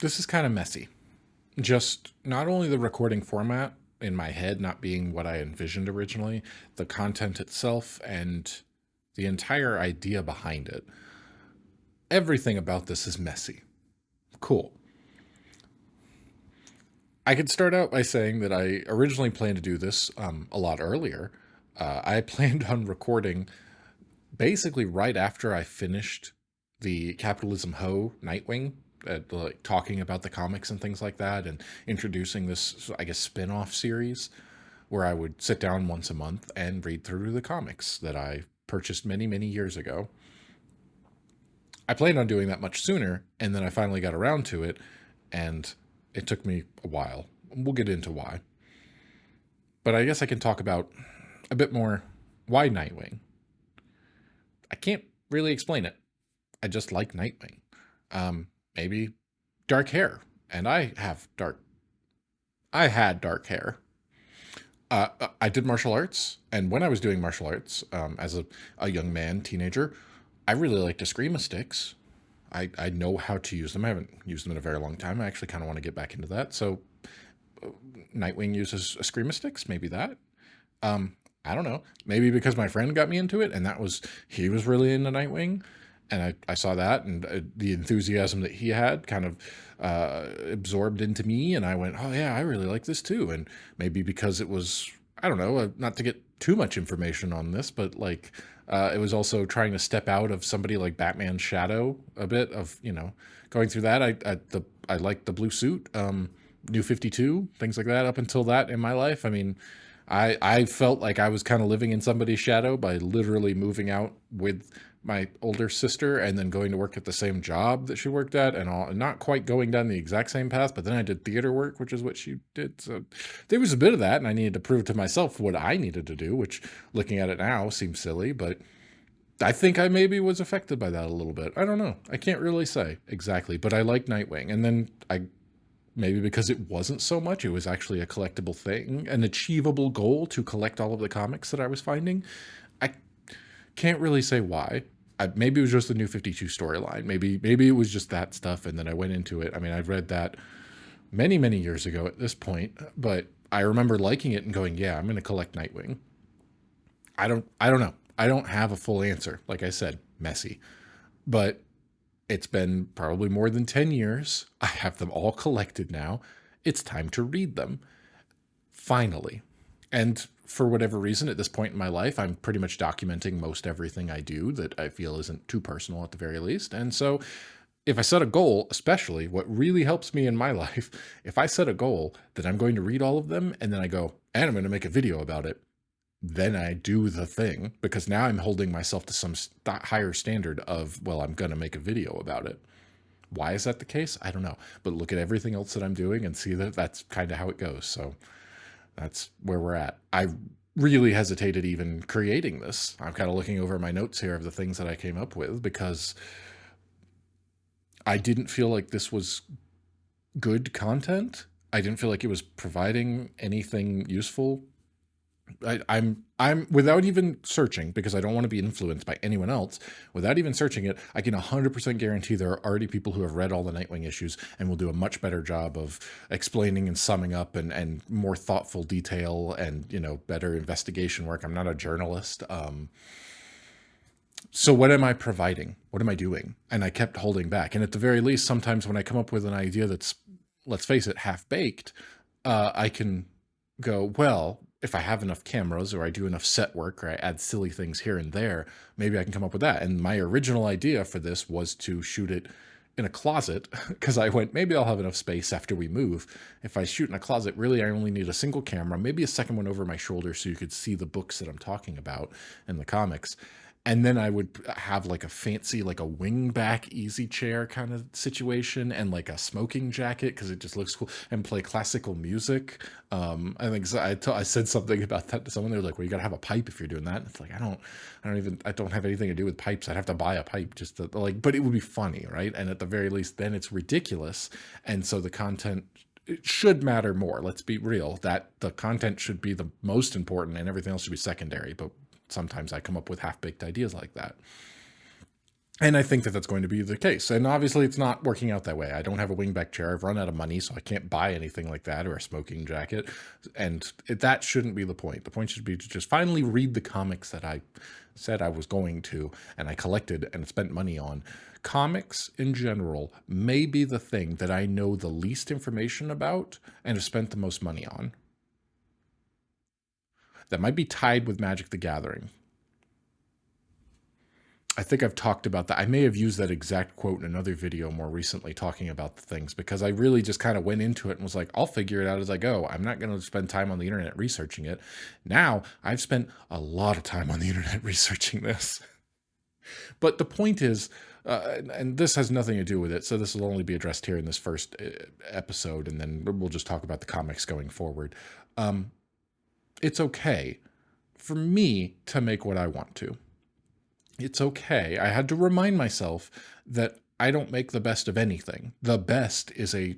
This is kind of messy. Just not only the recording format in my head not being what I envisioned originally, the content itself and the entire idea behind it. Everything about this is messy. Cool. I could start out by saying that I originally planned to do this a lot earlier. I planned on recording basically right after I finished the Capitalism Ho Nightwing, like talking about the comics and things like that, and introducing this, I guess, spin-off series where I would sit down once a month and read through the comics that I purchased many, many years ago. I planned on doing that much sooner, and then I finally got around to it, and it took me a while. We'll get into why. But I guess I can talk about a bit more why Nightwing. I can't really explain it. I just like Nightwing. Maybe dark hair. And I had dark hair. I did martial arts. And when I was doing martial arts, as a young man, teenager, I really liked eskrima sticks. I know how to use them. I haven't used them in a very long time. I actually kind of want to get back into that. So Nightwing uses eskrima sticks. Maybe that. I don't know. Maybe because my friend got me into it, and he was really into Nightwing, and I saw that, and the enthusiasm that he had kind of absorbed into me, and I went, oh yeah, I really like this too. And maybe because it was, I don't know, not to get too much information on this, but like it was also trying to step out of somebody like Batman's shadow a bit of, going through that. I liked the blue suit, New 52, things like that up until that in my life. I mean, I felt like I was kind of living in somebody's shadow by literally moving out with my older sister and then going to work at the same job that she worked at, and not quite going down the exact same path, but then I did theater work, which is what she did. So there was a bit of that, and I needed to prove to myself what I needed to do, which looking at it now seems silly, but I think I maybe was affected by that a little bit. I don't know. I can't really say exactly, but I like Nightwing. And then maybe because it wasn't so much, it was actually a collectible thing, an achievable goal to collect all of the comics that I was finding. I can't really say why. Maybe it was just the New 52 storyline. Maybe it was just that stuff, and then I went into it. I mean, I've read that many, many years ago at this point, but I remember liking it and going, yeah, I'm going to collect Nightwing. I don't know. I don't have a full answer. Like I said, messy. But it's been probably more than 10 years. I have them all collected now. It's time to read them. Finally. And for whatever reason, at this point in my life, I'm pretty much documenting most everything I do that I feel isn't too personal at the very least. And so if I set a goal, especially what really helps me in my life, if I set a goal that I'm going to read all of them and then I go, and I'm going to make a video about it, then I do the thing, because now I'm holding myself to some higher standard of, well, I'm going to make a video about it. Why is that the case? I don't know. But look at everything else that I'm doing and see that that's kind of how it goes. So that's where we're at. I really hesitated even creating this. I'm kind of looking over my notes here of the things that I came up with, because I didn't feel like this was good content. I didn't feel like it was providing anything useful. I'm without even searching, because I don't want to be influenced by anyone else. Without even searching it, I can 100% guarantee there are already people who have read all the Nightwing issues and will do a much better job of explaining and summing up and more thoughtful detail and, better investigation work. I'm not a journalist. So what am I providing? What am I doing? And I kept holding back. And at the very least, sometimes when I come up with an idea that's, let's face it, half-baked, I can go, well, if I have enough cameras or I do enough set work or I add silly things here and there, maybe I can come up with that. And my original idea for this was to shoot it in a closet, because I went, maybe I'll have enough space after we move. If I shoot in a closet, really, I only need a single camera, maybe a second one over my shoulder so you could see the books that I'm talking about in the comics. And then I would have like a fancy, like a wingback easy chair kind of situation, and like a smoking jacket because it just looks cool, and play classical music. I think I said something about that to someone. They were like, "Well, you gotta have a pipe if you're doing that." And it's like, I don't have anything to do with pipes. I'd have to buy a pipe just to like, but it would be funny, right? And at the very least, then it's ridiculous, and so the content, it should matter more. Let's be real. That the content should be the most important, and everything else should be secondary. But sometimes I come up with half-baked ideas like that. And I think that that's going to be the case. And obviously, it's not working out that way. I don't have a wingback chair. I've run out of money, so I can't buy anything like that or a smoking jacket. And that shouldn't be the point. The point should be to just finally read the comics that I said I was going to, and I collected and spent money on. Comics in general may be the thing that I know the least information about and have spent the most money on. That might be tied with Magic the Gathering. I think I've talked about that. I may have used that exact quote in another video more recently talking about the things, because I really just kind of went into it and was like, I'll figure it out as I go. I'm not going to spend time on the internet researching it. Now I've spent a lot of time on the internet researching this. But the point is, and this has nothing to do with it, so this will only be addressed here in this first episode, and then we'll just talk about the comics going forward. It's okay for me to make what I want to. It's okay. I had to remind myself that I don't make the best of anything. The best is a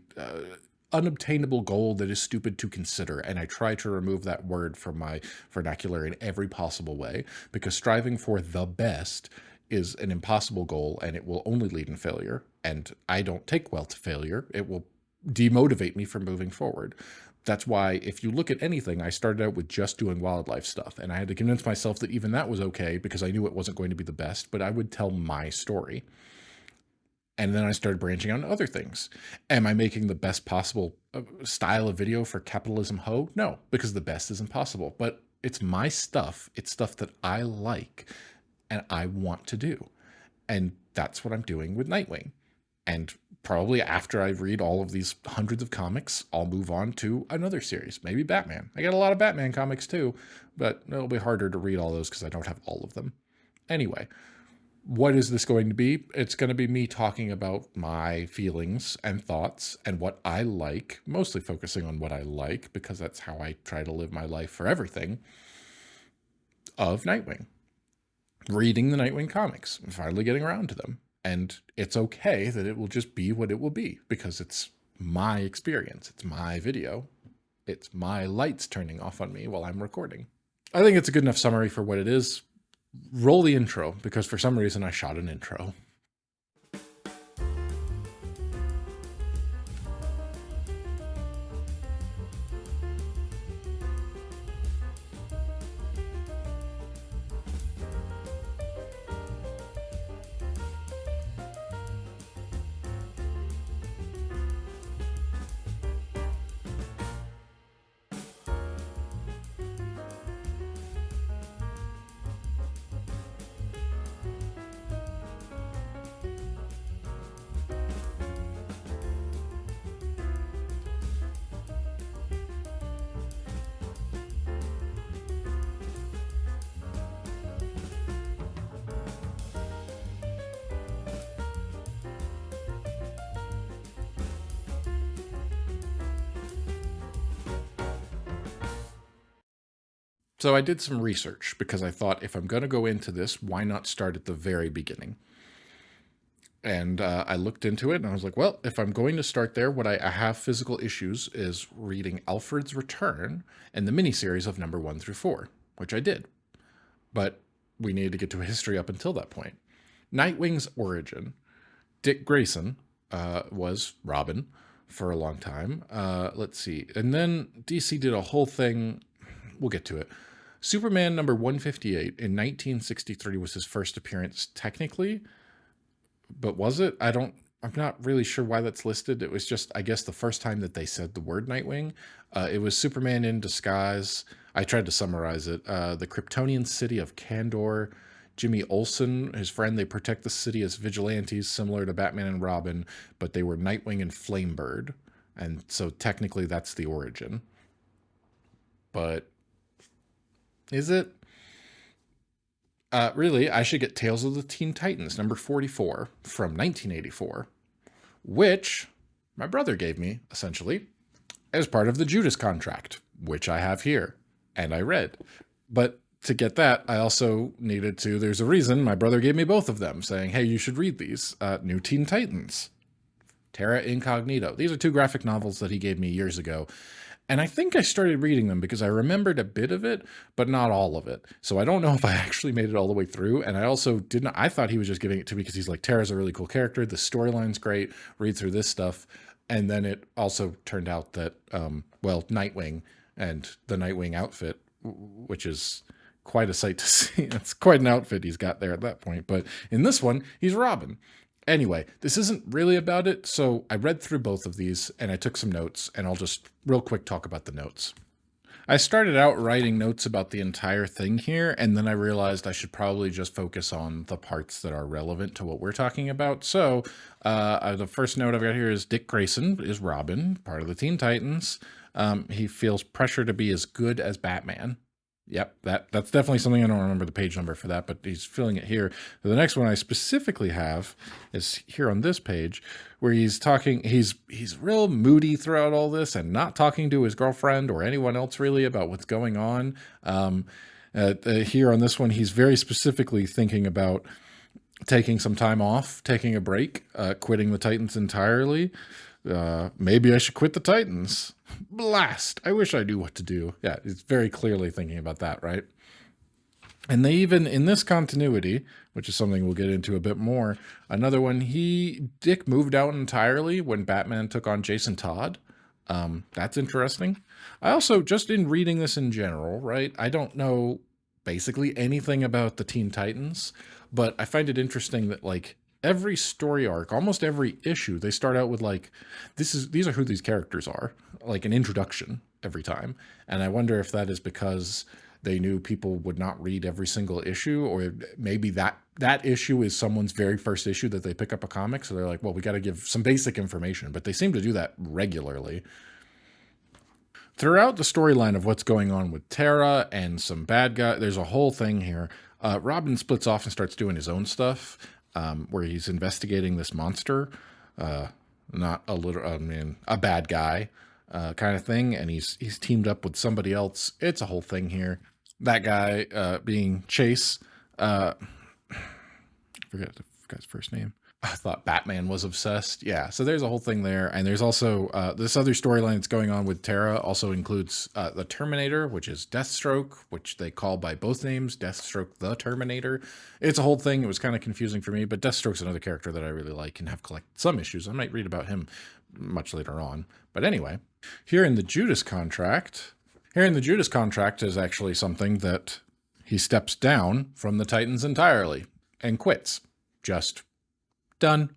unobtainable goal that is stupid to consider, and I try to remove that word from my vernacular in every possible way, because striving for the best is an impossible goal, and it will only lead in failure, and I don't take well to failure. It will demotivate me from moving forward. That's why if you look at anything, I started out with just doing wildlife stuff, and I had to convince myself that even that was okay, because I knew it wasn't going to be the best, but I would tell my story. And then I started branching out into other things. Am I making the best possible style of video for Capitalism Ho? No, because the best is impossible. But it's my stuff. It's stuff that I like and I want to do. And that's what I'm doing with Nightwing. And probably after I read all of these hundreds of comics, I'll move on to another series, maybe Batman. I got a lot of Batman comics too, but it'll be harder to read all those because I don't have all of them. Anyway, what is this going to be? It's going to be me talking about my feelings and thoughts and what I like, mostly focusing on what I like, because that's how I try to live my life for everything, of Nightwing. Reading the Nightwing comics and finally getting around to them. And it's okay that it will just be what it will be, because it's my experience. It's my video. It's my lights turning off on me while I'm recording. I think it's a good enough summary for what it is. Roll the intro, because for some reason I shot an intro. So I did some research, because I thought, if I'm going to go into this, why not start at the very beginning? And I looked into it, and I was like, well, if I'm going to start there, what I have physical issues is reading Alfred's Return and the miniseries of number 1 through 4, which I did. But we needed to get to a history up until that point. Nightwing's origin. Dick Grayson was Robin for a long time. Let's see. And then DC did a whole thing. We'll get to it. Superman number 158 in 1963 was his first appearance technically, but was it? I'm not really sure why that's listed. It was just, I guess, the first time that they said the word Nightwing. It was Superman in disguise. I tried to summarize it. The Kryptonian city of Kandor. Jimmy Olsen, his friend, they protect the city as vigilantes, similar to Batman and Robin, but they were Nightwing and Flamebird. And so technically that's the origin. But is it? Really, I should get Tales of the Teen Titans, number 44, from 1984, which my brother gave me, essentially, as part of the Judas contract, which I have here, and I read. But to get that, I also needed to, there's a reason my brother gave me both of them, saying, hey, you should read these. New Teen Titans. Terra Incognito. These are 2 graphic novels that he gave me years ago. And I think I started reading them because I remembered a bit of it, but not all of it. So I don't know if I actually made it all the way through. And I also didn't, I thought he was just giving it to me because he's like, Terra's a really cool character. The storyline's great. Read through this stuff. And then it also turned out that, Nightwing and the Nightwing outfit, which is quite a sight to see. It's quite an outfit he's got there at that point. But in this one, he's Robin. Anyway, this isn't really about it, so I read through both of these and I took some notes, and I'll just real quick talk about the notes. I started out writing notes about the entire thing here, and then I realized I should probably just focus on the parts that are relevant to what we're talking about. So the first note I've got here is Dick Grayson is Robin, part of the Teen Titans. He feels pressure to be as good as Batman. Yep, that's definitely something. I don't remember the page number for that, but he's filling it here. The next one I specifically have is here on this page, where he's talking. He's real moody throughout all this, and not talking to his girlfriend or anyone else really about what's going on. Here on this one, he's very specifically thinking about taking some time off, taking a break, quitting the Titans entirely. Maybe I should quit the Titans. Blast! I wish I knew what to do. Yeah, it's very clearly thinking about that, right? And they even, in this continuity, which is something we'll get into a bit more, another one, Dick moved out entirely when Batman took on Jason Todd. That's interesting. I also, just in reading this in general, right, I don't know basically anything about the Teen Titans, but I find it interesting that, like, every story arc, almost every issue, they start out with like, these are who these characters are, like an introduction every time. And I wonder if that is because they knew people would not read every single issue, or maybe that issue is someone's very first issue that they pick up a comic. So they're like, well, we got to give some basic information, but they seem to do that regularly. Throughout the storyline of what's going on with Terra and some bad guy, there's a whole thing here. Robin splits off and starts doing his own stuff. Where he's investigating this monster, not a bad guy kind of thing, and he's teamed up with somebody else. It's a whole thing here. That guy being Chase, I forget the guy's first name. I thought Batman was obsessed. Yeah, so there's a whole thing there. And there's also this other storyline that's going on with Terra also includes the Terminator, which is Deathstroke, which they call by both names, Deathstroke the Terminator. It's a whole thing. It was kind of confusing for me, but Deathstroke's another character that I really like and have collected some issues. I might read about him much later on. But anyway, here in the Judas Contract is actually something that he steps down from the Titans entirely and quits. Just done.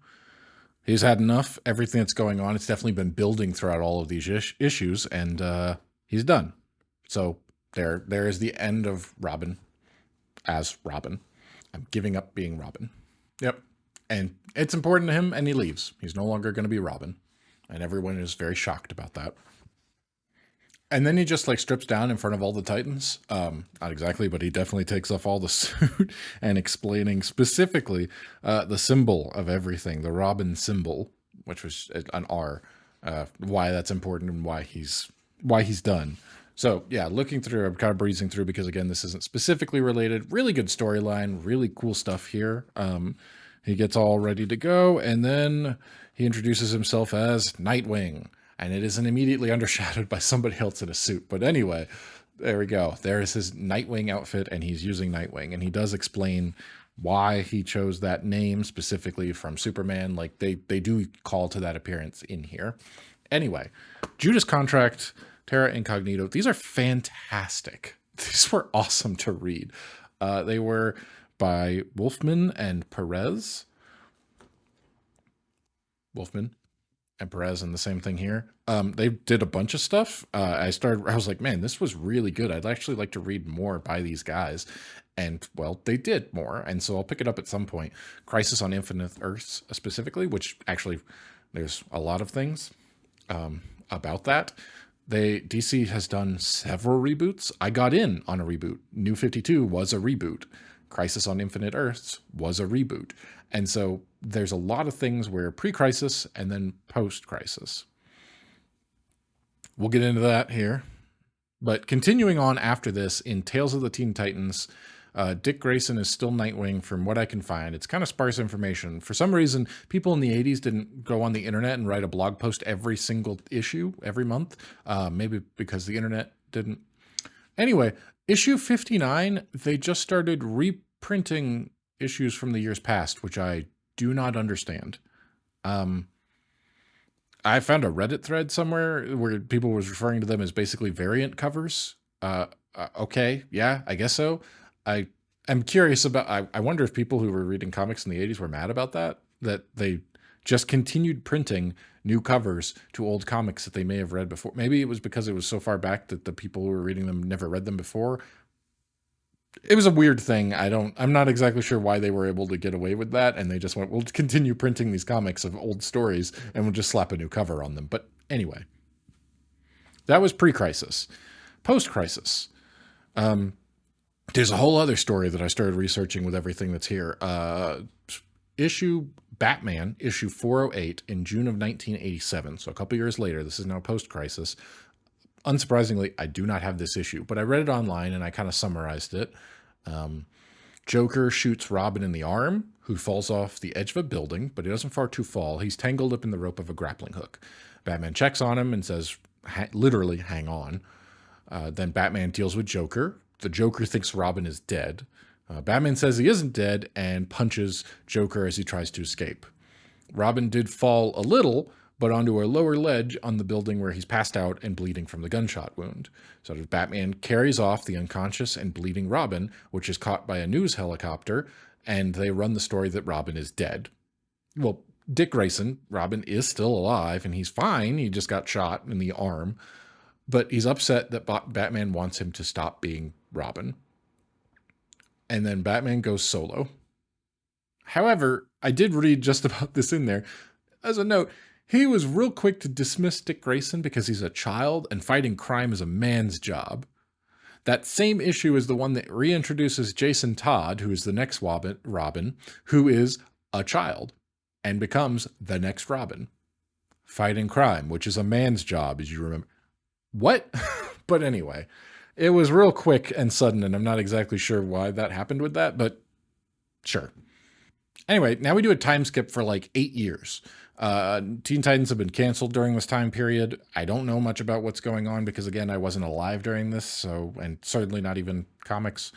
He's had enough. Everything that's going on, it's definitely been building throughout all of these issues, and he's done. So there is the end of Robin as Robin. I'm giving up being Robin. Yep. And it's important to him, and he leaves. He's no longer going to be Robin. And everyone is very shocked about that. And then he just like strips down in front of all the Titans. Not exactly, but he definitely takes off all the suit and explaining specifically the symbol of everything, the Robin symbol, which was an R, why that's important and why he's done. So yeah, looking through, I'm kind of breezing through because again, this isn't specifically related. Really good storyline, really cool stuff here. He gets all ready to go, and then he introduces himself as Nightwing. And it isn't immediately undershadowed by somebody else in a suit. But anyway, there we go. There is his Nightwing outfit, and he's using Nightwing. And he does explain why he chose that name specifically from Superman. Like, they do call to that appearance in here. Anyway, Judas Contract, Terra Incognito. These are fantastic. These were awesome to read. They were by Wolfman and Perez. Wolfman and Perez, and the same thing here. They did a bunch of stuff. I was like, man, this was really good. I'd actually like to read more by these guys. And well, they did more. And so I'll pick it up at some point. Crisis on Infinite Earths specifically, which actually there's a lot of things about that. DC has done several reboots. I got in on a reboot. New 52 was a reboot. Crisis on Infinite Earths was a reboot. And so there's a lot of things where pre-crisis and then post-crisis. We'll get into that here. But continuing on after this, in Tales of the Teen Titans, Dick Grayson is still Nightwing from what I can find. It's kind of sparse information. For some reason, people in the 80s didn't go on the internet and write a blog post every single issue every month. Maybe because the internet didn't. Anyway, issue 59, they just started reprinting issues from the years past, which I do not understand. I found a Reddit thread somewhere where people was referring to them as basically variant covers. Okay, yeah, I guess so. I'm curious about, I wonder if people who were reading comics in the 80s were mad about that they just continued printing new covers to old comics that they may have read before. Maybe it was because it was so far back that the people who were reading them never read them before. It was a weird thing. I'm not exactly sure why they were able to get away with that. And they just went, we'll continue printing these comics of old stories and we'll just slap a new cover on them. But anyway, that was pre-crisis. Post-crisis. There's a whole other story that I started researching with everything that's here. Batman, issue 408 in June of 1987. So a couple years later, this is now post-crisis. Unsurprisingly, I do not have this issue, but I read it online and I kind of summarized it. Joker shoots Robin in the arm, who falls off the edge of a building, but he doesn't far too fall. He's tangled up in the rope of a grappling hook. Batman checks on him and says, literally, hang on. Then Batman deals with Joker. The Joker thinks Robin is dead. Batman says he isn't dead and punches Joker as he tries to escape. Robin did fall a little, but onto a lower ledge on the building where he's passed out and bleeding from the gunshot wound. So Batman carries off the unconscious and bleeding Robin, which is caught by a news helicopter, and they run the story that Robin is dead. Well, Dick Grayson, Robin is still alive, and he's fine. He just got shot in the arm, but he's upset that Batman wants him to stop being Robin. And then Batman goes solo. However, I did read just about this in there. As a note, he was real quick to dismiss Dick Grayson because he's a child and fighting crime is a man's job. That same issue is the one that reintroduces Jason Todd, who is the next Robin, who is a child and becomes the next Robin. Fighting crime, which is a man's job, as you remember. What? But anyway, it was real quick and sudden, and I'm not exactly sure why that happened with that, but sure. Anyway, now we do a time skip for like 8 years. Teen Titans have been canceled during this time period. I don't know much about what's going on because, again, I wasn't alive during this, and certainly not even comics.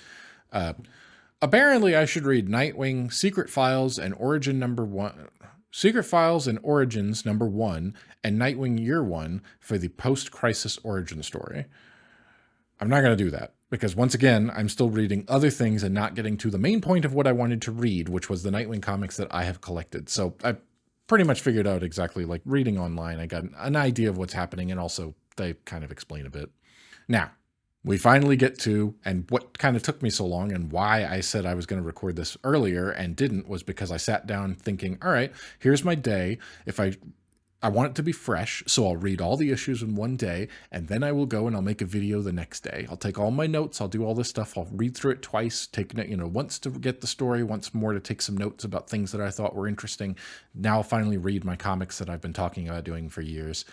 Apparently, I should read Nightwing, Secret Files, and Origins number 1, and Nightwing Year 1 for the post-crisis origin story. I'm not going to do that because, once again, I'm still reading other things and not getting to the main point of what I wanted to read, which was the Nightwing comics that I have collected. So I pretty much figured out exactly, like reading online, I got an idea of what's happening, and also they kind of explain a bit. Now, we finally get to, and what kind of took me so long and why I said I was going to record this earlier and didn't was because I sat down thinking, all right, here's my day. If I want it to be fresh, so I'll read all the issues in one day, and then I will go and I'll make a video the next day. I'll take all my notes, I'll do all this stuff, I'll read through it twice, once to get the story, once more to take some notes about things that I thought were interesting. Now I'll finally read my comics that I've been talking about doing for years,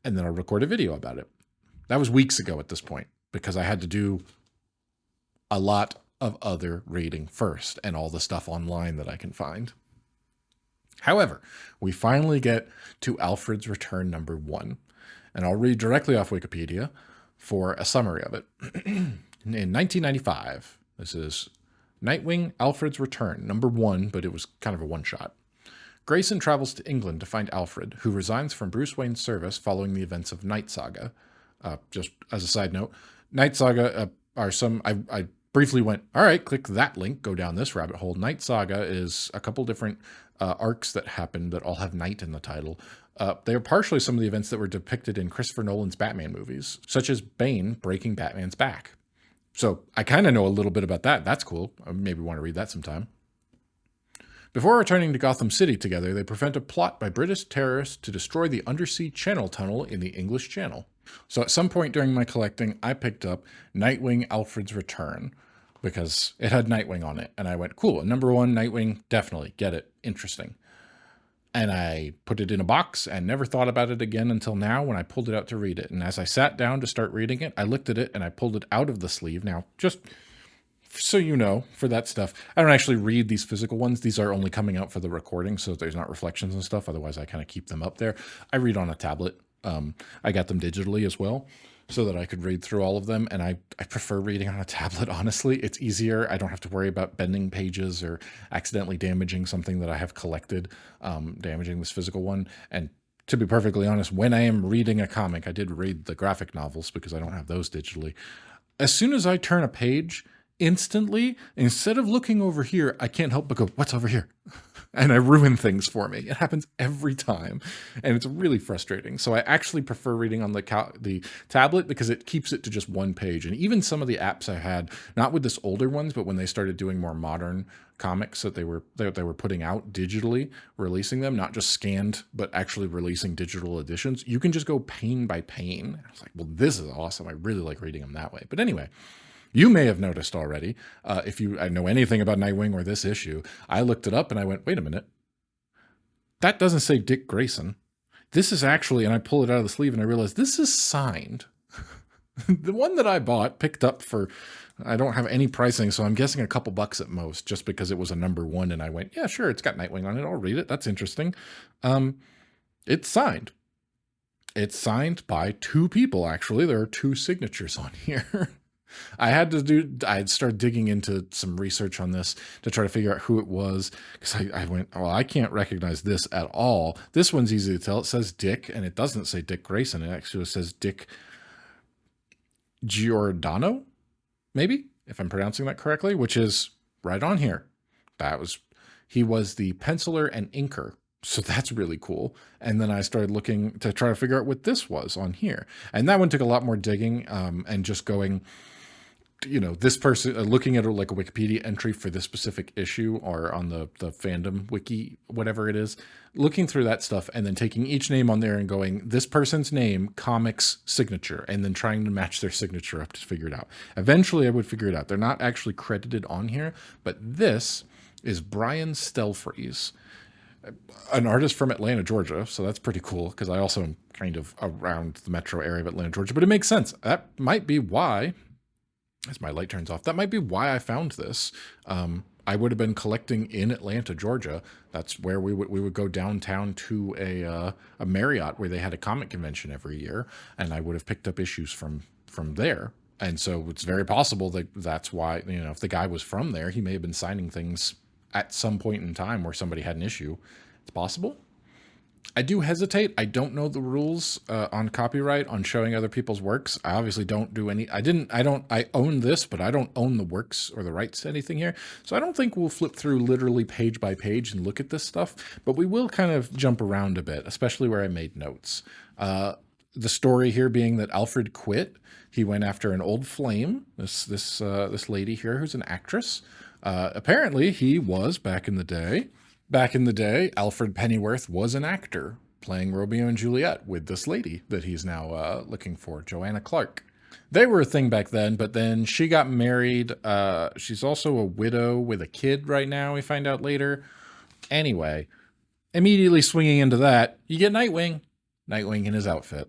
and then I'll record a video about it. That was weeks ago at this point, because I had to do a lot of other reading first, and all the stuff online that I can find. However, we finally get to Alfred's Return number 1, and I'll read directly off Wikipedia for a summary of it. In 1995, this is Nightwing, Alfred's Return, number 1, but it was kind of a one-shot. Grayson travels to England to find Alfred, who resigns from Bruce Wayne's service following the events of Night Saga. Just as a side note, Night Saga are some... I briefly went, all right, click that link, go down this rabbit hole. Night Saga is a couple different arcs that happened that all have night in the title. They are partially some of the events that were depicted in Christopher Nolan's Batman movies, such as Bane breaking Batman's back. So I kind of know a little bit about that. That's cool. I maybe want to read that sometime. Before returning to Gotham City together, they prevent a plot by British terrorists to destroy the undersea channel tunnel in the English Channel. So at some point during my collecting, I picked up Nightwing, Alfred's Return, because it had Nightwing on it. And I went, cool, number 1, Nightwing, definitely, get it, interesting. And I put it in a box and never thought about it again until now when I pulled it out to read it. And as I sat down to start reading it, I looked at it and I pulled it out of the sleeve. Now, just So, for that stuff, I don't actually read these physical ones. These are only coming out for the recording, so there's not reflections and stuff. Otherwise, I kind of keep them up there. I read on a tablet. I got them digitally as well, so that I could read through all of them. And I prefer reading on a tablet, honestly. It's easier. I don't have to worry about bending pages or accidentally damaging something that I have collected, damaging this physical one. And to be perfectly honest, when I am reading a comic, I did read the graphic novels because I don't have those digitally. As soon as I turn a page, instantly, instead of looking over here, I can't help but go, what's over here? And I ruin things for me. It happens every time, and it's really frustrating. So I actually prefer reading on the tablet because it keeps it to just one page. And even some of the apps I had, not with this older ones, but when they started doing more modern comics that they were putting out digitally, releasing them, not just scanned, but actually releasing digital editions, you can just go pane by pane. I was like, well, this is awesome. I really like reading them that way. But anyway, you may have noticed already, if I know anything about Nightwing or this issue, I looked it up and I went, wait a minute. That doesn't say Dick Grayson. This is actually, and I pull it out of the sleeve and I realize this is signed. The one that I bought, picked up for, I don't have any pricing, so I'm guessing a couple bucks at most, just because it was a #1 and I went, yeah, sure, it's got Nightwing on it. I'll read it. That's interesting. It's signed. It's signed by 2 people, actually. There are 2 signatures on here. I had started digging into some research on this to try to figure out who it was, because I went, oh, I can't recognize this at all. This one's easy to tell. It says Dick, and it doesn't say Dick Grayson. It actually says Dick Giordano, maybe, if I'm pronouncing that correctly, which is right on here. He was the penciler and inker. So that's really cool. And then I started looking to try to figure out what this was on here. And that one took a lot more digging, and just going, this person, looking at like a Wikipedia entry for this specific issue, or on the fandom wiki, whatever it is, looking through that stuff and then taking each name on there and going, this person's name, comics signature, and then trying to match their signature up to figure it out. Eventually I would figure it out. They're not actually credited on here, but this is Brian Stelfreeze, an artist from Atlanta, Georgia. So that's pretty cool, because I also am kind of around the metro area of Atlanta, Georgia, but it makes sense. That might be why, as my light turns off, that might be why I found this. I would have been collecting in Atlanta, Georgia. That's where we would go downtown to a Marriott, where they had a comic convention every year, and I would have picked up issues from there. And so it's very possible that that's why, if the guy was from there, he may have been signing things at some point in time where somebody had an issue. It's possible. I do hesitate. I don't know the rules on copyright on showing other people's works. I obviously don't do any. I own this, but I don't own the works or the rights to anything here. So I don't think we'll flip through literally page by page and look at this stuff, but we will kind of jump around a bit, especially where I made notes. The story here being that Alfred quit. He went after an old flame, this lady here who's an actress. Apparently he was back in the day, Alfred Pennyworth was an actor playing Romeo and Juliet with this lady that he's now looking for, Joanna Clark. They were a thing back then, but then she got married. She's also a widow with a kid right now, we find out later. Anyway, immediately swinging into that, you get Nightwing in his outfit,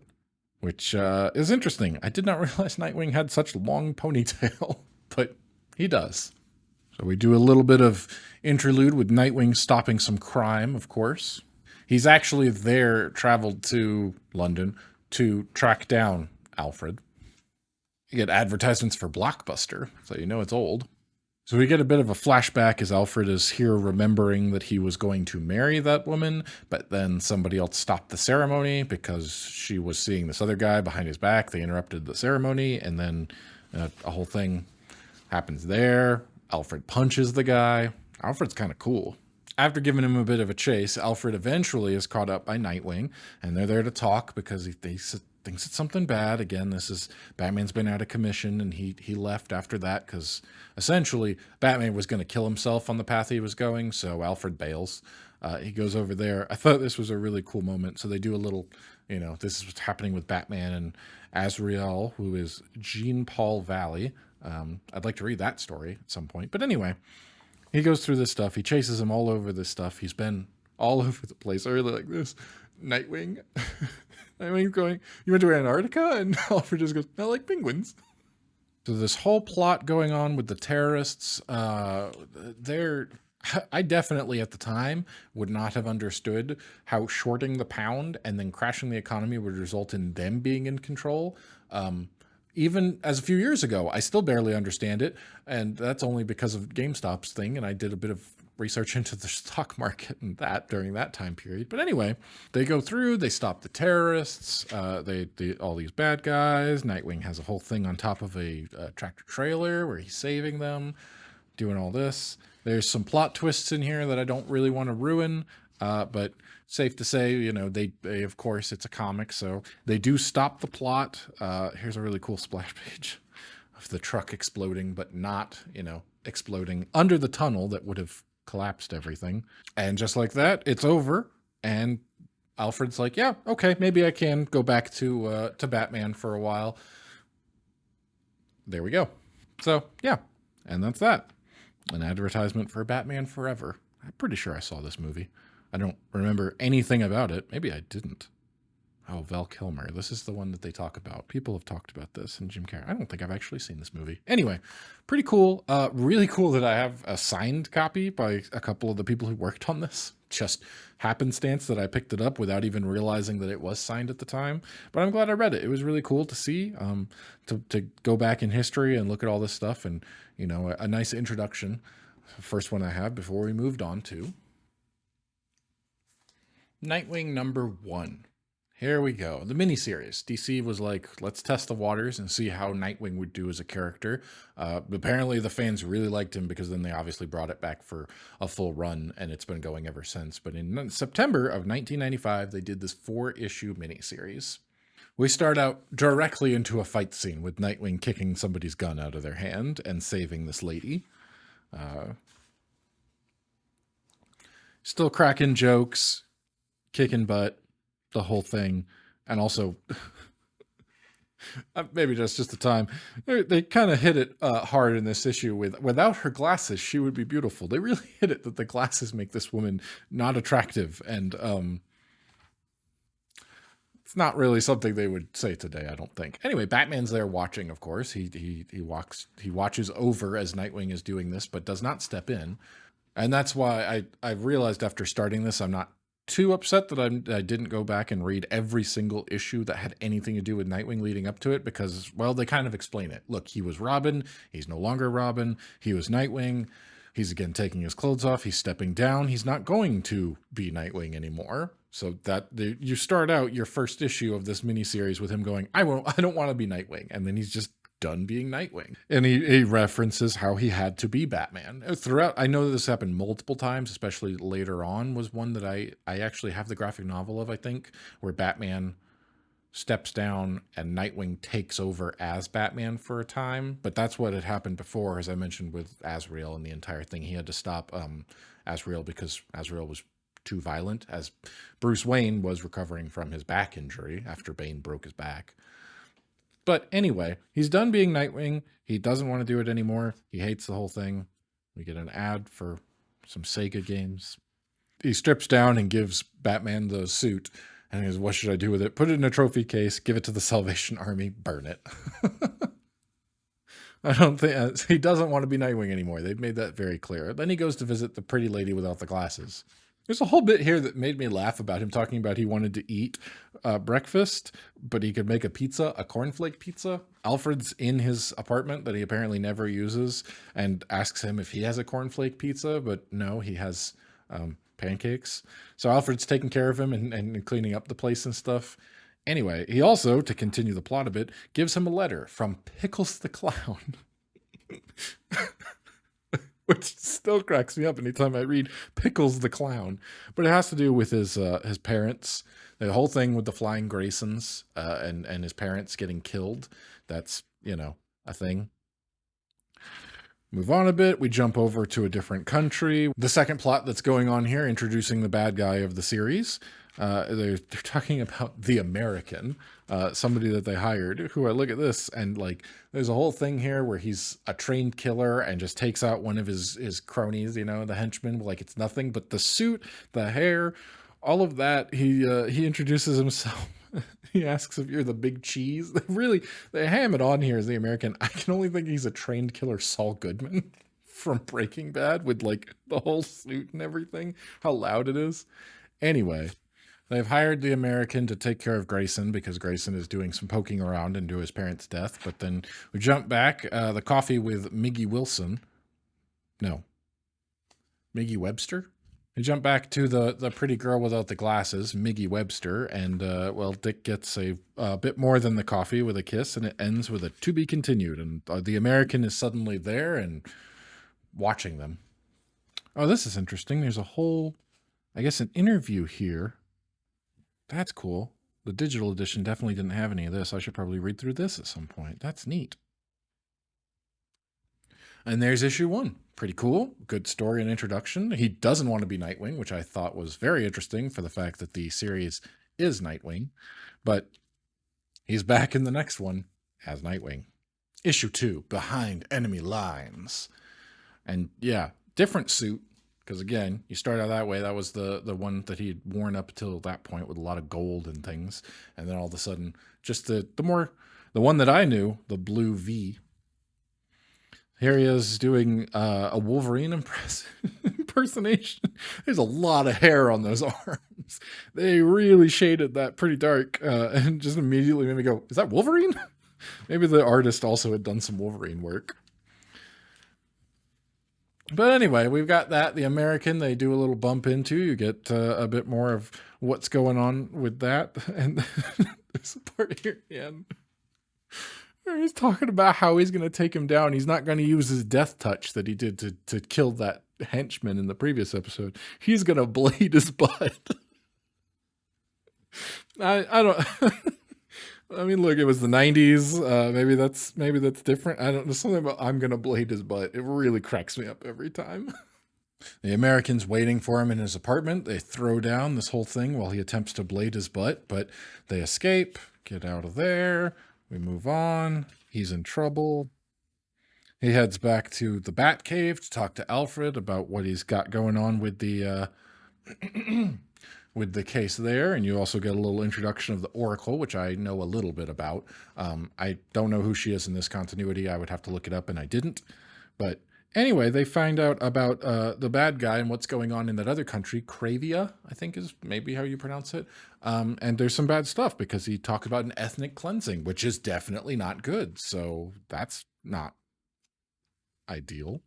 which is interesting. I did not realize Nightwing had such long ponytail, but he does. So we do a little bit of interlude with Nightwing stopping some crime, of course. He's actually traveled to London to track down Alfred. You get advertisements for Blockbuster, so you know it's old. So we get a bit of a flashback as Alfred is here remembering that he was going to marry that woman, but then somebody else stopped the ceremony because she was seeing this other guy behind his back. They interrupted the ceremony, and then a whole thing happens there. Alfred punches the guy. Alfred's kind of cool. After giving him a bit of a chase, Alfred eventually is caught up by Nightwing, and they're there to talk because he thinks it's something bad. Again, Batman's been out of commission, and he left after that because essentially Batman was going to kill himself on the path he was going, so Alfred bails. He goes over there. I thought this was a really cool moment. So they do a little, this is what's happening with Batman and Azrael, who is Jean Paul Valley. I'd like to read that story at some point. But anyway, he goes through this stuff. He chases him all over this stuff. He's been all over the place. I really like this. Nightwing. Nightwing's going, you went to Antarctica? And Alfred just goes, I like penguins. So this whole plot going on with the terrorists, they're I definitely at the time would not have understood how shorting the pound and then crashing the economy would result in them being in control. Um, Even as a few years ago, I still barely understand it, and that's only because of GameStop's thing. And I did a bit of research into the stock market and that during that time period. But anyway, they go through, they stop the terrorists, they all these bad guys. Nightwing has a whole thing on top of a tractor trailer where he's saving them, doing all this. There's some plot twists in here that I don't really want to ruin, but safe to say, they of course it's a comic, so they do stop the plot. Here's a really cool splash page of the truck exploding, but not, exploding under the tunnel that would have collapsed everything. And just like that, it's over. And Alfred's like, yeah, okay, maybe I can go back to Batman for a while. There we go. So yeah, and that's that. An advertisement for Batman Forever. I'm pretty sure I saw this movie. I don't remember anything about it. Maybe I didn't. Oh, Val Kilmer. This is the one that they talk about. People have talked about this, and Jim Carrey. I don't think I've actually seen this movie. Anyway, pretty cool. Really cool that I have a signed copy by a couple of the people who worked on this. Just happenstance that I picked it up without even realizing that it was signed at the time. But I'm glad I read it. It was really cool to see, to go back in history and look at all this stuff, and a nice introduction. First one I have before we moved on to Nightwing #1. Here we go. The miniseries. DC was like, let's test the waters and see how Nightwing would do as a character. Apparently the fans really liked him, because then they obviously brought it back for a full run, and it's been going ever since. But in September of 1995, they did this 4-issue miniseries. We start out directly into a fight scene with Nightwing kicking somebody's gun out of their hand and saving this lady. Still cracking jokes, kicking butt, the whole thing. And also, maybe that's just the time, they kind of hit it hard in this issue with, without her glasses, she would be beautiful. They really hit it that the glasses make this woman not attractive. And it's not really something they would say today, I don't think. Anyway, Batman's there watching, of course. He watches over as Nightwing is doing this, but does not step in. And that's why I realized after starting this, I'm not too upset that I didn't go back and read every single issue that had anything to do with Nightwing leading up to it, because, well, they kind of explain it. Look, he was Robin. He's no longer Robin. He was Nightwing. He's again taking his clothes off. He's stepping down. He's not going to be Nightwing anymore. So that you start out your first issue of this miniseries with him going, I don't want to be Nightwing. And then he's just done being Nightwing. And he references how he had to be Batman. Throughout, I know that this happened multiple times, especially later on was one that I actually have the graphic novel of, I think, where Batman steps down and Nightwing takes over as Batman for a time. But that's what had happened before, as I mentioned, with Azrael and the entire thing. He had to stop Azrael because Azrael was too violent, as Bruce Wayne was recovering from his back injury after Bane broke his back. But anyway, he's done being Nightwing. He doesn't want to do it anymore. He hates the whole thing. We get an ad for some Sega games. He strips down and gives Batman the suit. And he goes, what should I do with it? Put it in a trophy case, give it to the Salvation Army, burn it. I don't think he doesn't want to be Nightwing anymore. They've made that very clear. Then he goes to visit the pretty lady without the glasses. There's a whole bit here that made me laugh about him talking about he wanted to eat breakfast, but he could make a pizza, a cornflake pizza. Alfred's in his apartment that he apparently never uses and asks him if he has a cornflake pizza, but no, he has pancakes. So Alfred's taking care of him and cleaning up the place and stuff. Anyway, he also, to continue the plot a bit, gives him a letter from Pickles the Clown. Which still cracks me up anytime I read Pickles the Clown. But it has to do with his parents. The whole thing with the Flying Graysons and his parents getting killed. That's, a thing. Move on a bit. We jump over to a different country. The second plot that's going on here, introducing the bad guy of the series. They're talking about the American, somebody that they hired, who I look at this and there's a whole thing here where he's a trained killer and just takes out one of his cronies, the henchmen, like it's nothing, but the suit, the hair, all of that, he introduces himself He asks if you're the big cheese. They ham it on here as the American. I can only think he's a trained killer Saul Goodman from Breaking Bad with like the whole suit and everything, how loud it is. Anyway, they've hired the American to take care of Grayson because Grayson is doing some poking around into his parents' death. But then we jump back, the coffee with Miggy Wilson. No, Miggy Webster? We jump back to the pretty girl without the glasses, Miggy Webster, and, well, Dick gets a bit more than the coffee with a kiss, and it ends with a to be continued, and the American is suddenly there and watching them. Oh, this is interesting. There's a whole, I guess, an interview here. That's cool. The digital edition definitely didn't have any of this. I should probably read through this at some point. That's neat. And there's issue 1. Pretty cool. Good story and introduction. He doesn't want to be Nightwing, which I thought was very interesting for the fact that the series is Nightwing. But he's back in the next one as Nightwing. Issue 2, Behind Enemy Lines. And yeah, different suit. Because again, you start out that way. That was the one that he had worn up till that point with a lot of gold and things. And then all of a sudden, just the one that I knew, the blue V. Here he is doing a Wolverine impersonation. There's a lot of hair on those arms. They really shaded that pretty dark and just immediately made me go, is that Wolverine? Maybe the artist also had done some Wolverine work. But anyway, we've got that. The American, they do a little bump into. You get a bit more of what's going on with that. And there's a part here at the end. He's talking about how he's going to take him down. He's not going to use his death touch that he did to kill that henchman in the previous episode. He's going to blade his butt. I don't... I mean, look, it was the 90s. Maybe that's different. I don't know. Something about I'm going to blade his butt. It really cracks me up every time. The American's waiting for him in his apartment. They throw down this whole thing while he attempts to blade his butt, but they escape, get out of there. We move on. He's in trouble. He heads back to the Batcave to talk to Alfred about what he's got going on with the with the case there. And you also get a little introduction of the Oracle, which I know a little bit about. I don't know who she is in this continuity. I would have to look it up, and I didn't. But anyway, they find out about the bad guy and what's going on in that other country, Cravia, I think is maybe how you pronounce it. And there's some bad stuff because he talked about an ethnic cleansing, which is definitely not good. So that's not ideal.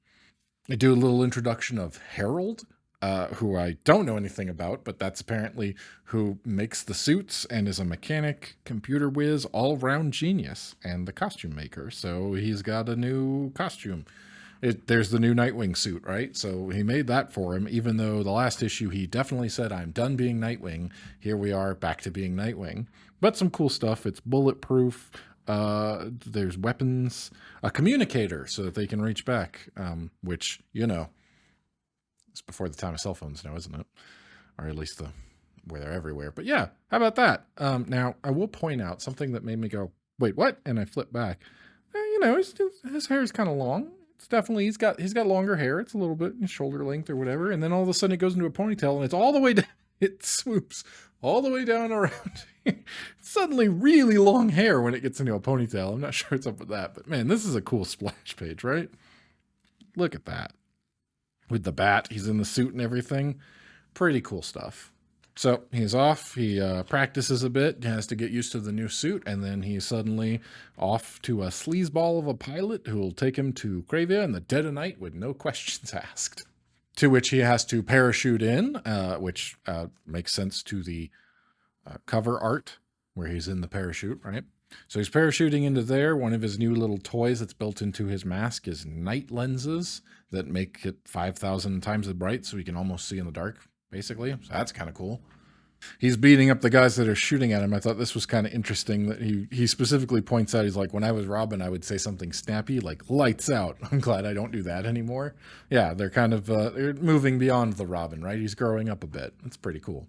I do a little introduction of Harold, who I don't know anything about, but that's apparently who makes the suits and is a mechanic, computer whiz, all-round genius, and the costume maker. So he's got a new costume. There's the new Nightwing suit, right? So he made that for him, even though the last issue he definitely said, I'm done being Nightwing. Here we are, back to being Nightwing. But some cool stuff. It's bulletproof. There's weapons. A communicator so that they can reach back, which, you know, it's before the time of cell phones now, isn't it? Or at least where they're everywhere. But yeah, how about that? Now, I will point out something that made me go, wait, what? And I flip back. You know, his hair is kind of long. It's definitely, he's got longer hair. It's a little bit shoulder length or whatever. And then all of a sudden it goes into a ponytail and it's all the way down. It swoops all the way down around here. Suddenly really long hair when it gets into a ponytail. I'm not sure what's up with that, but man, this is a cool splash page, right? Look at that. With the bat, he's in the suit and everything. Pretty cool stuff. So he's off, he practices a bit, has to get used to the new suit, and then he's suddenly off to a sleazeball of a pilot who will take him to Cravia in the dead of night with no questions asked. To which he has to parachute in, which makes sense to the cover art where he's in the parachute, right? So he's parachuting into there. One of his new little toys that's built into his mask is night lenses that make it 5,000 times as bright so he can almost see in the dark, basically. So that's kind of cool. He's beating up the guys that are shooting at him. I thought this was kind of interesting that he specifically points out, he's like, when I was Robin, I would say something snappy, like lights out. I'm glad I don't do that anymore. Yeah, they're kind of they're moving beyond the Robin, right? He's growing up a bit. It's pretty cool.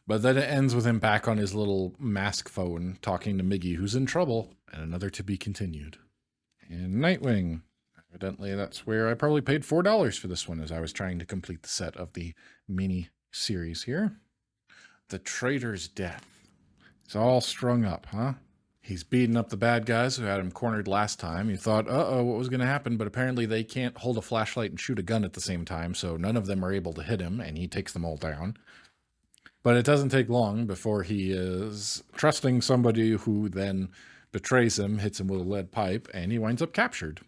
But then it ends with him back on his little mask phone talking to Miggy, who's in trouble, and another to be continued. And Nightwing. Evidently, that's where I probably paid $4 for this one as I was trying to complete the set of the mini series here. The Traitor's Death. He's all strung up, huh? He's beating up the bad guys who had him cornered last time. You thought, uh-oh, what was going to happen? But apparently they can't hold a flashlight and shoot a gun at the same time, so none of them are able to hit him, and he takes them all down. But it doesn't take long before he is trusting somebody who then betrays him, hits him with a lead pipe, and he winds up captured.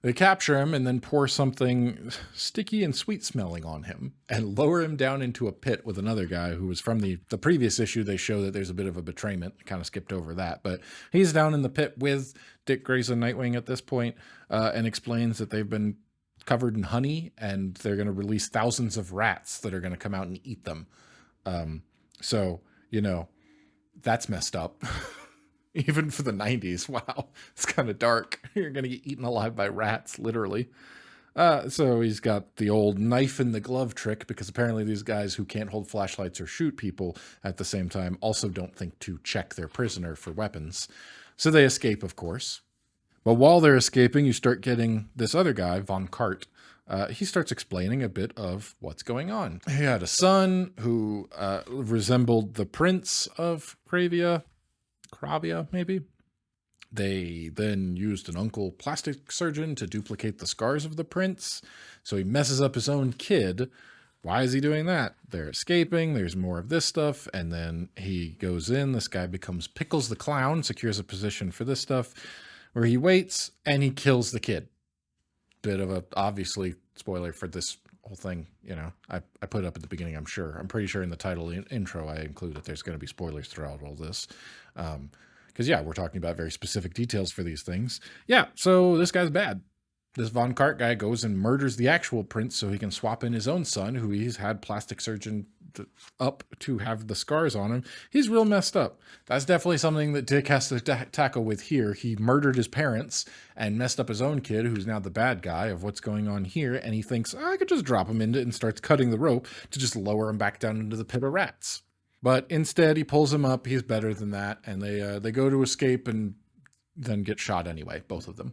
They capture him and then pour something sticky and sweet smelling on him and lower him down into a pit with another guy who was from the previous issue. They show that there's a bit of a betrayment. I kind of skipped over that, but he's down in the pit with Dick Grayson Nightwing at this point, and explains that they've been covered in honey and they're going to release thousands of rats that are going to come out and eat them. So, you know, that's messed up. Even for the 90s. Wow. It's kind of dark. You're going to get eaten alive by rats, literally. So he's got the old knife in the glove trick, because apparently these guys who can't hold flashlights or shoot people at the same time also don't think to check their prisoner for weapons. So they escape, of course. But while they're escaping, you start getting this other guy, Von Kart. He starts explaining a bit of what's going on. He had a son who resembled the prince of Kravia, maybe. They then used an uncle plastic surgeon to duplicate the scars of the prince, so he messes up his own kid. Why is he doing that? They're escaping, there's more of this stuff, and then he goes in, this guy becomes Pickles the Clown, secures a position for this stuff, where he waits, and he kills the kid. Bit of a, obviously, spoiler for this whole thing, you know, I put it up at the beginning, I'm sure. I'm pretty sure in the title intro I include that there's going to be spoilers throughout all this. Because, yeah, we're talking about very specific details for these things. Yeah, so this guy's bad. This Von Kart guy goes and murders the actual prince so he can swap in his own son, who he's had plastic surgeon up to have the scars on him. He's real messed up. That's definitely something that Dick has to tackle with here. He murdered his parents and messed up his own kid, who's now the bad guy of what's going on here, and he thinks, I could just drop him into it, and starts cutting the rope to just lower him back down into the pit of rats. But instead, he pulls him up. He's better than that, and they go to escape and then get shot anyway, both of them.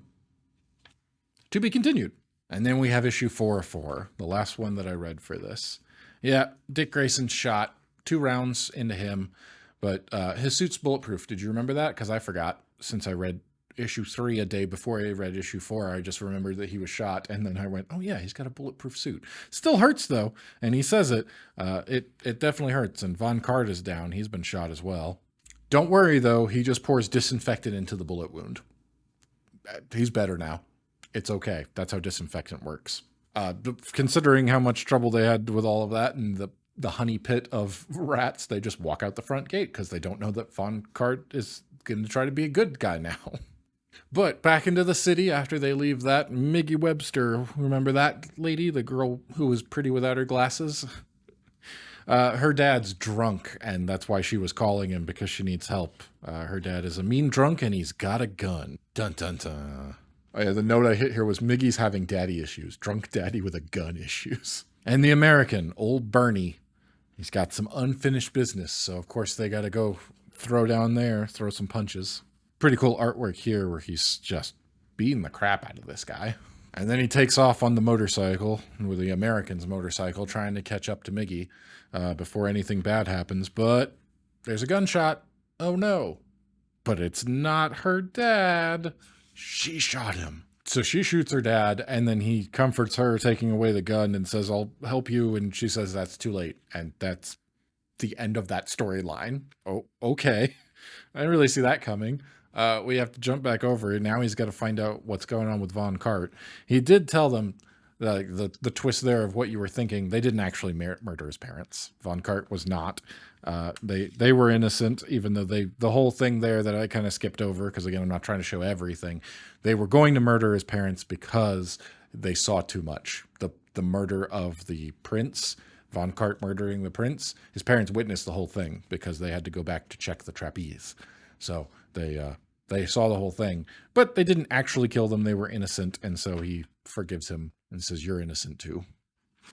To be continued. And then we have issue 404, the last one that I read for this. Yeah, Dick Grayson's shot, 2 rounds into him, but his suit's bulletproof. Did you remember that? Because I forgot, since I read issue 3 a day before I read issue 4. I just remembered that he was shot, and then I went, oh yeah, he's got a bulletproof suit. Still hurts though, and he says it. It definitely hurts, and Von Kart is down. He's been shot as well. Don't worry though, he just pours disinfectant into the bullet wound. He's better now. It's okay. That's how disinfectant works. Considering how much trouble they had with all of that and the honey pit of rats, they just walk out the front gate because they don't know that Von Kart is going to try to be a good guy now. But back into the city after they leave that, Miggy Webster, remember that lady, the girl who was pretty without her glasses? Her dad's drunk, and that's why she was calling him, because she needs help. Her dad is a mean drunk, and he's got a gun. Dun dun dun. Oh yeah, the note I hit here was Miggy's having daddy issues. Drunk daddy with a gun issues. And the American, old Bernie, he's got some unfinished business, so of course they got to go throw down there, throw some punches. Pretty cool artwork here where he's just beating the crap out of this guy. And then he takes off on the motorcycle, with the American's motorcycle, trying to catch up to Miggy before anything bad happens. But there's a gunshot. Oh no. But it's not her dad. She shot him. So she shoots her dad, and then he comforts her, taking away the gun, and says, I'll help you. And she says, that's too late. And that's the end of that storyline. Oh, okay. I didn't really see that coming. We have to jump back over, and now he's got to find out what's going on with Von Kart. He did tell them the twist there of what you were thinking. They didn't actually murder his parents. Von Kart was not. They were innocent, even though the whole thing there that I kind of skipped over, because again, I'm not trying to show everything. They were going to murder his parents because they saw too much. The murder of the prince, Von Kart murdering the prince, his parents witnessed the whole thing because they had to go back to check the trapeze. So they saw the whole thing, but they didn't actually kill them. They were innocent, and so he forgives him and says, you're innocent too.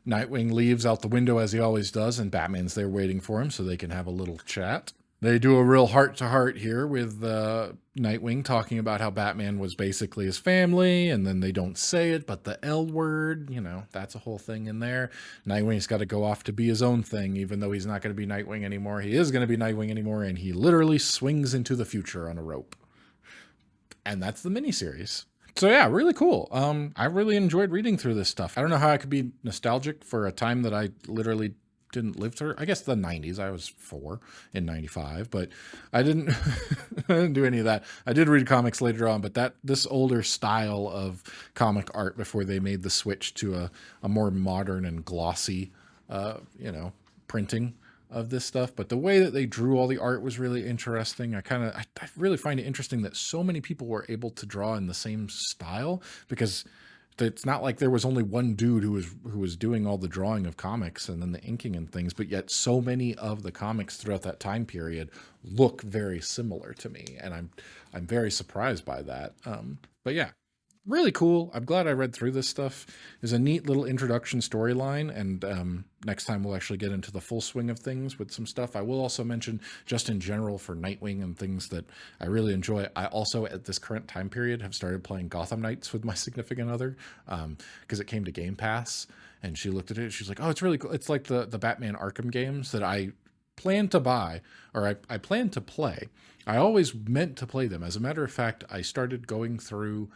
Nightwing leaves out the window as he always does, and Batman's there waiting for him so they can have a little chat. They do a real heart to heart here with Nightwing talking about how Batman was basically his family, and then they don't say it, but the L word, that's a whole thing in there. Nightwing's got to go off to be his own thing, even though he's not going to be Nightwing anymore. He is going to be Nightwing anymore, and he literally swings into the future on a rope. And that's the miniseries. So yeah, really cool. I really enjoyed reading through this stuff. I don't know how I could be nostalgic for a time that I literally didn't live through. I guess the 90s. I was 4 in 95, but I didn't I didn't do any of that. I did read comics later on, but this older style of comic art before they made the switch to a more modern and glossy printing of this stuff. But the way that they drew all the art was really interesting. I really find it interesting that so many people were able to draw in the same style, because it's not like there was only one dude who was doing all the drawing of comics and then the inking and things, but yet so many of the comics throughout that time period look very similar to me, and I'm very surprised by that. But yeah, really cool. I'm glad I read through this stuff. It's a neat little introduction storyline, and next time we'll actually get into the full swing of things with some stuff. I will also mention, just in general for Nightwing and things that I really enjoy, I also at this current time period have started playing Gotham Knights with my significant other, because it came to Game Pass, and she looked at it, she's like, oh, it's really cool. It's like the Batman Arkham games that I plan to buy, or I plan to play. I always meant to play them. As a matter of fact, I started going through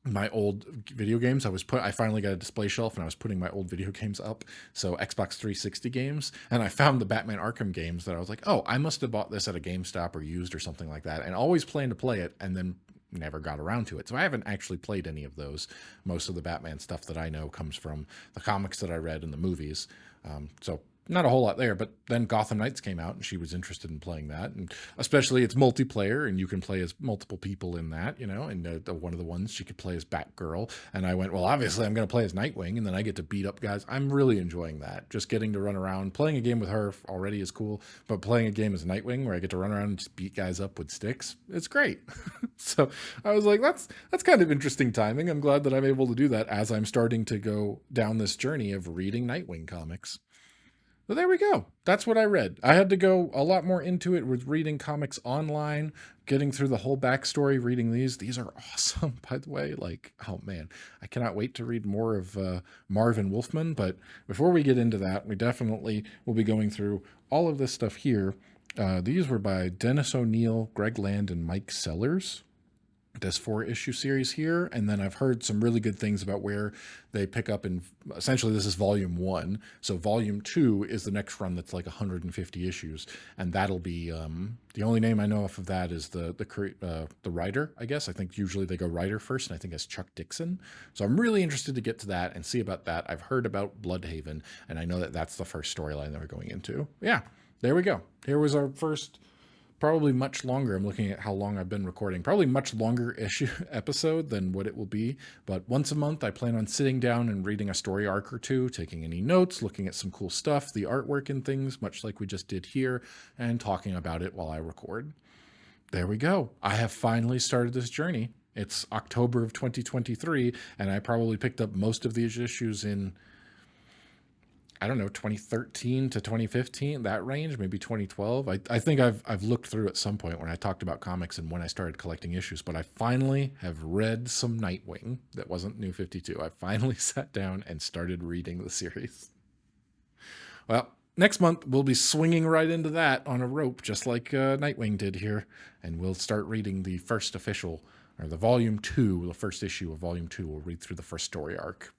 my old video games. I finally got a display shelf, and I was putting my old video games up. So Xbox 360 games, and I found the Batman Arkham games that I was like, oh, I must have bought this at a GameStop or used or something like that, and always planned to play it, and then never got around to it. So I haven't actually played any of those. Most of the Batman stuff that I know comes from the comics that I read and the movies. So not a whole lot there, but then Gotham Knights came out, and she was interested in playing that, and especially it's multiplayer, and you can play as multiple people in that, and one of the ones she could play as Batgirl, and I went, well, obviously I'm going to play as Nightwing, and then I get to beat up guys. I'm really enjoying that. Just getting to run around. Playing a game with her already is cool, but playing a game as Nightwing where I get to run around and just beat guys up with sticks, it's great. So I was like, that's kind of interesting timing. I'm glad that I'm able to do that as I'm starting to go down this journey of reading Nightwing comics. Well, there we go. That's what I read. I had to go a lot more into it with reading comics online, getting through the whole backstory, reading these. These are awesome, by the way. Like, oh man, I cannot wait to read more of Marvin Wolfman. But before we get into that, we definitely will be going through all of this stuff here. These were by Dennis O'Neil, Greg Land, and Mike Sellers. This 4-issue series here, and then I've heard some really good things about where they pick up in, essentially this is volume 1, so volume 2 is the next run that's like 150 issues, and that'll be the only name I know of that is the writer, I guess. I think usually they go writer first, and I think it's Chuck Dixon, so I'm really interested to get to that and see about that. I've heard about Bloodhaven, and I know that that's the first storyline that we're going into. Yeah, there we go. Here was our first, probably much longer. I'm looking at how long I've been recording. Probably much longer issue episode than what it will be. But once a month, I plan on sitting down and reading a story arc or two, taking any notes, looking at some cool stuff, the artwork and things, much like we just did here, and talking about it while I record. There we go. I have finally started this journey. It's October of 2023, and I probably picked up most of these issues in, I don't know, 2013 to 2015, that range, maybe 2012. I think I've looked through at some point when I talked about comics and when I started collecting issues, but I finally have read some Nightwing that wasn't New 52. I finally sat down and started reading the series. Well, next month we'll be swinging right into that on a rope, just like Nightwing did here, and we'll start reading the first official, or the volume 2, the first issue of volume 2. We'll read through the first story arc.